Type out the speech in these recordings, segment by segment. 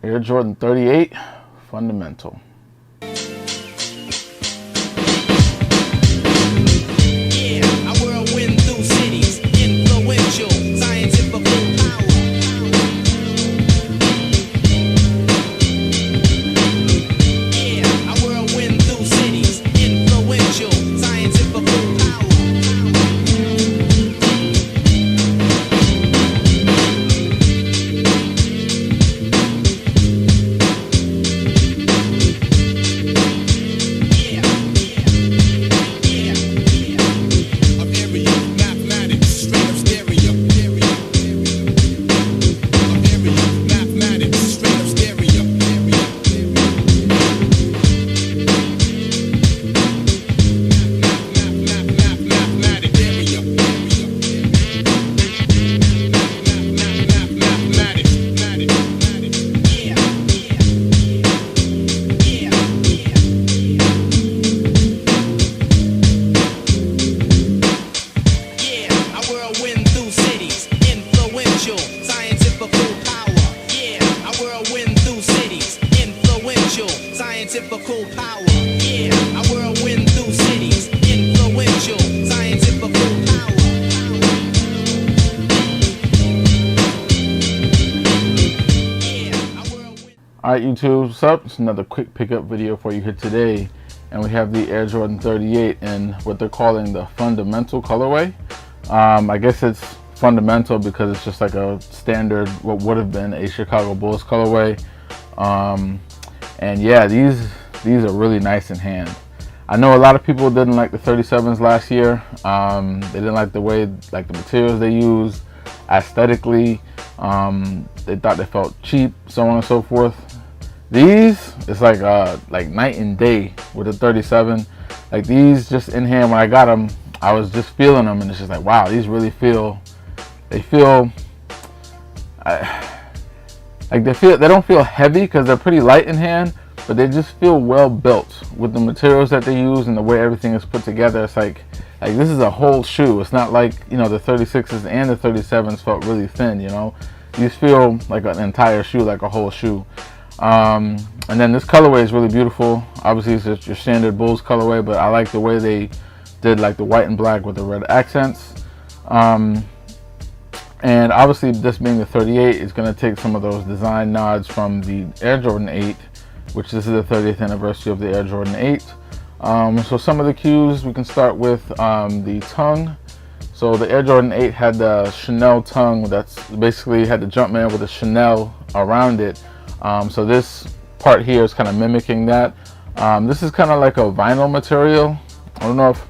Air Jordan 38 Fundamental. Alright YouTube, what's up? It's another quick pickup video for you here today, and we have the Air Jordan 38 in what they're calling the Fundamental colorway. I guess it's fundamental because it's just like a standard, what would have been a Chicago Bulls colorway. And yeah, these are really nice in hand. I know a lot of people didn't like the 37s last year. They didn't like the way, like the materials they used, aesthetically. They thought they felt cheap, so on and so forth. These, it's like night and day with the 37. Like these, just in hand, when I got them, I was just feeling them, and it's just like, wow, these really feel. They don't feel heavy because they're pretty light in hand, but they just feel well built with the materials that they use and the way everything is put together. It's like this is a whole shoe. It's not like, you know, the 36s and the 37s felt really thin, you know. These feel like an entire shoe, like a whole shoe. And then this colorway is really beautiful. Obviously it's just your standard Bulls colorway, but I like the way they did like the white and black with the red accents. And obviously this being the 38 is going to take some of those design nods from the Air Jordan 8, which this is the 30th anniversary of the Air Jordan 8. So some of the cues, we can start with the tongue. So the Air Jordan 8 had the Chanel tongue, that's basically had the Jumpman with the Chanel around it. So this part here is kind of mimicking that. This is kind of like a vinyl material. I don't know if,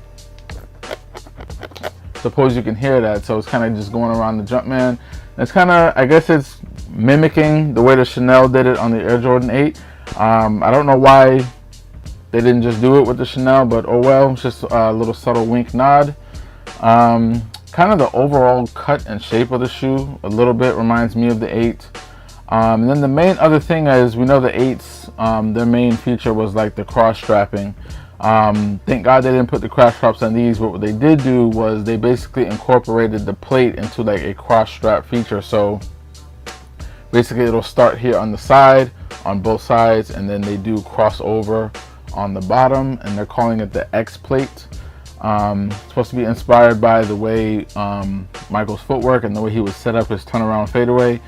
suppose you can hear that. So it's kind of just going around the Jumpman. It's kind of, I guess it's mimicking the way the Chanel did it on the Air Jordan 8. I don't know why they didn't just do it with the Chanel, but oh well, it's just a little subtle wink nod. Kind of the overall cut and shape of the shoe a little bit reminds me of the 8. And then the main other thing is, we know the 8s, their main feature was like the cross strapping. Thank God they didn't put the cross straps on these, but what they did do was they basically incorporated the plate into like a cross strap feature. So basically it'll start here on the side, on both sides, and then they do cross over on the bottom, and they're calling it the X plate. Supposed to be inspired by the way Michael's footwork and the way he would set up his turnaround fadeaway.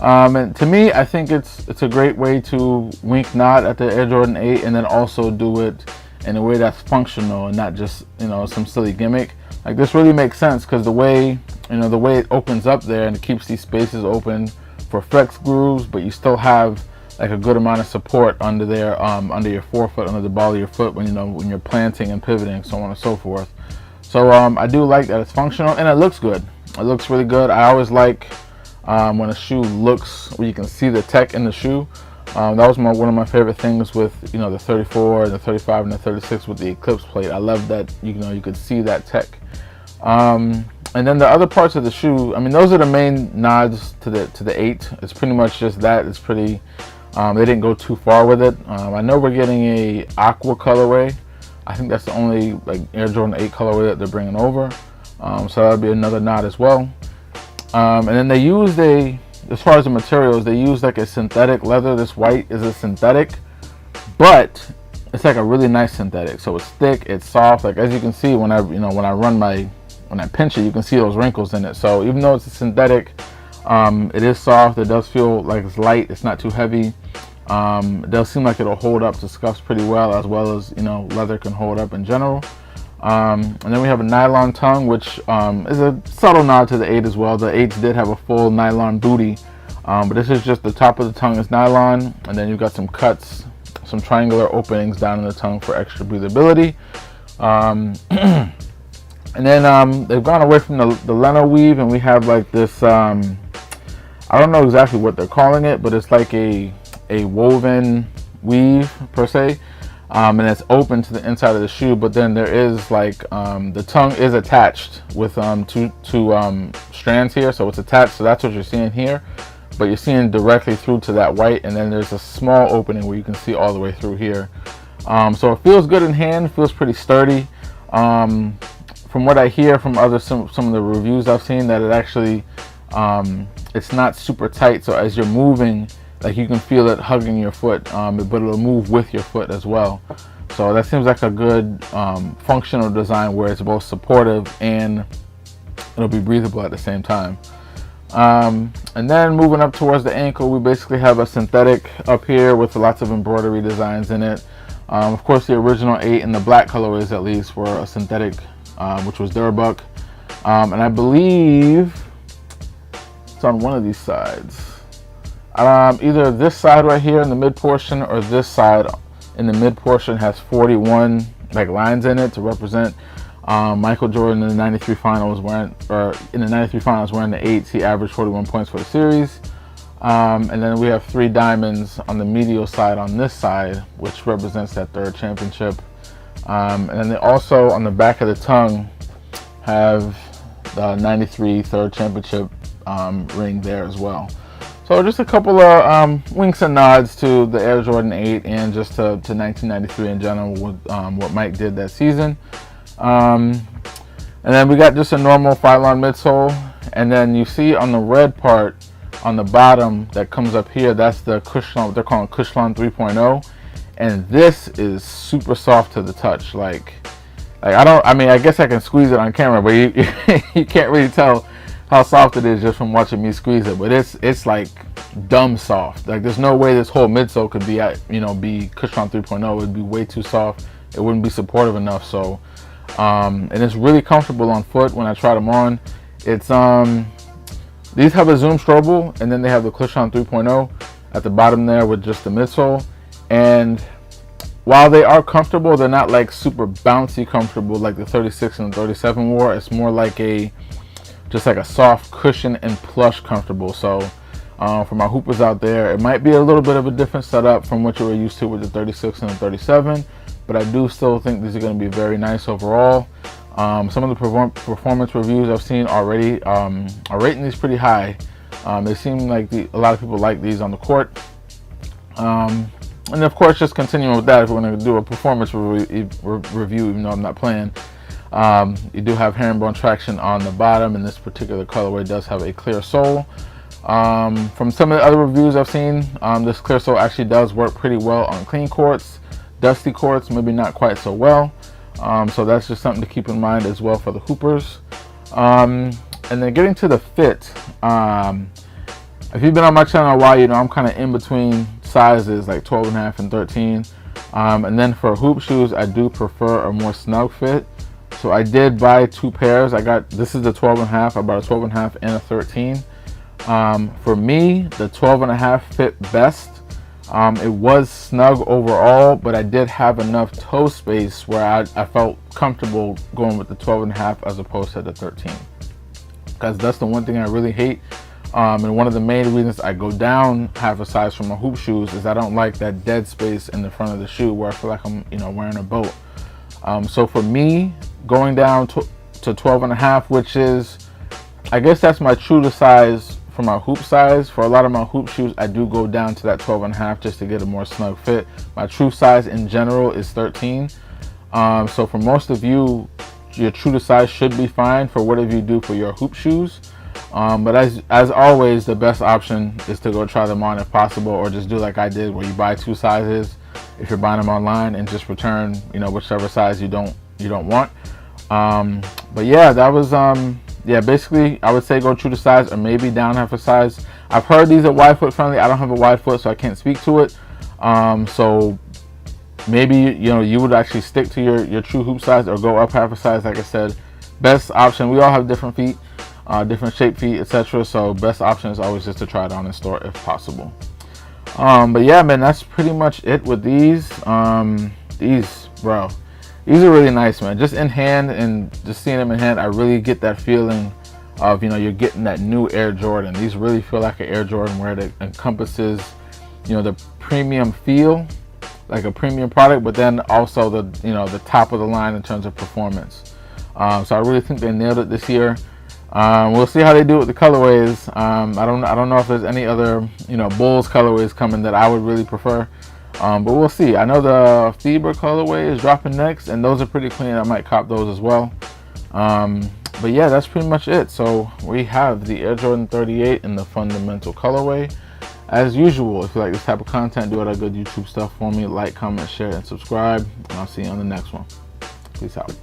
And to me, I think it's a great way to wink nod at the Air Jordan 8, and then also do it in a way that's functional and not just, you know, some silly gimmick. Like this really makes sense because the way, you know, the way it opens up there and it keeps these spaces open for flex grooves, but you still have like a good amount of support under there, under your forefoot, under the ball of your foot, when, you know, when you're planting and pivoting, so on and so forth. So I do like that it's functional and it looks good. It looks really good. I always like when a shoe looks, where you can see the tech in the shoe. That was one of my favorite things with, you know, the 34, the 35, and the 36 with the Eclipse plate. I love that, you know, you could see that tech. And then the other parts of the shoe, I mean, those are the main nods to the 8. It's pretty much just that. It's pretty, they didn't go too far with it. I know we're getting a aqua colorway. I think that's the only like Air Jordan 8 colorway that they're bringing over. So that'll be another nod as well. And then they used as far as the materials, they use like a synthetic leather. This white is a synthetic, but it's like a really nice synthetic. So it's thick, it's soft. Like as you can see, when I pinch it, you can see those wrinkles in it. So even though it's a synthetic, it is soft. It does feel like it's light. It's not too heavy. It does seem like it'll hold up to scuffs pretty well as leather can hold up in general. And then we have a nylon tongue, which is a subtle nod to the 8 as well. The 8s did have a full nylon booty, but this is just the top of the tongue is nylon, and then you've got some cuts, some triangular openings down in the tongue for extra breathability. And then they've gone away from the Leno weave, and we have like this, I don't know exactly what they're calling it, but it's like a woven weave per se. And it's open to the inside of the shoe, but then there is like the tongue is attached with two strands here, so it's attached. So that's what you're seeing here, but you're seeing directly through to that white, and then there's a small opening where you can see all the way through here. So it feels good in hand, feels pretty sturdy. From what I hear from some of the reviews I've seen, that it actually it's not super tight, so as you're moving, like you can feel it hugging your foot, but it'll move with your foot as well. So that seems like a good functional design where it's both supportive and it'll be breathable at the same time. And then moving up towards the ankle, we basically have a synthetic up here with lots of embroidery designs in it. Of course, the original 8 in the black colorways at least were a synthetic, which was Durbuck. And I believe it's on one of these sides. Either this side right here in the mid portion or this side in the mid portion has 41 like lines in it to represent Michael Jordan in the 93 finals wearing the 8s. He averaged 41 points for the series. And then we have 3 diamonds on the medial side on this side, which represents that 3rd championship. And then they also on the back of the tongue have the 93 3rd championship ring there as well. So just a couple of winks and nods to the Air Jordan 8 and just to 1993 in general with what Mike did that season. And then we got just a normal Phylon midsole. And then you see on the red part on the bottom that comes up here, that's the Cushlon, they're calling Cushlon 3.0. And this is super soft to the touch. Like I guess I can squeeze it on camera, but you can't really tell how soft it is just from watching me squeeze it, but it's like dumb soft. Like there's no way this whole midsole could be be Cushlon 3.0. It would be way too soft. It wouldn't be supportive enough. So and it's really comfortable on foot when I tried them on. It's these have a zoom strobel, and then they have the Cushlon 3.0 at the bottom there with just the midsole. And while they are comfortable, they're not like super bouncy comfortable like the 36 and the 37 wore. It's more like just like a soft cushion and plush comfortable. So for my hoopers out there, it might be a little bit of a different setup from what you were used to with the 36 and the 37, but I do still think these are going to be very nice overall. Some of the performance reviews I've seen already are rating these pretty high. They seem like a lot of people like these on the court. And of course, just continuing with that, if we're going to do a performance review, even though I'm not playing, you do have herringbone traction on the bottom, and this particular colorway does have a clear sole. From some of the other reviews I've seen, this clear sole actually does work pretty well on clean courts. Dusty courts, maybe not quite so well. So that's just something to keep in mind as well for the hoopers. And then getting to the fit, if you've been on my channel a while, you know I'm kind of in between sizes like 12.5 and 13. And then for hoop shoes, I do prefer a more snug fit. So I did buy 2 pairs. This is the 12.5. I bought a 12.5 and a 13. For me, the 12.5 fit best. It was snug overall, but I did have enough toe space where I felt comfortable going with the 12.5 as opposed to the 13. Because that's the one thing I really hate. And one of the main reasons I go down half a size from my hoop shoes is I don't like that dead space in the front of the shoe where I feel like I'm wearing a boat. So for me, going down to 12.5, which is, I guess that's my true to size for my hoop size. For a lot of my hoop shoes, I do go down to that 12.5 just to get a more snug fit. My true size in general is 13. So for most of you, your true to size should be fine for whatever you do for your hoop shoes. But as always, the best option is to go try them on if possible, or just do like I did, where you buy 2 sizes if you're buying them online, and just return, you know, whichever size you don't want. But yeah, that was yeah, basically I would say go true to size, or maybe down half a size. I've heard these are wide foot friendly. I don't have a wide foot, so I can't speak to it. So maybe, you know, you would actually stick to your true hoop size, or go up half a size. Like I said, best option, we all have different feet, different shaped feet, etc. So best option is always just to try it on in store if possible. But yeah, man, that's pretty much it with these. Bro, these are really nice, man. Just in hand, and just seeing them in hand, I really get that feeling of, you know, you're getting that new Air Jordan. These really feel like an Air Jordan, where it encompasses, you know, the premium feel, like a premium product, but then also the, you know, the top of the line in terms of performance. So I really think they nailed it this year. We'll see how they do with the colorways. I don't know if there's any other, you know, Bulls colorways coming that I would really prefer. But we'll see. I know the Fiber colorway is dropping next, and those are pretty clean. I might cop those as well. But yeah, that's pretty much it. So we have the Air Jordan 38 in the fundamental colorway. As usual, if you like this type of content, do all that good YouTube stuff for me. Like, comment, share, and subscribe. And I'll see you on the next one. Peace out.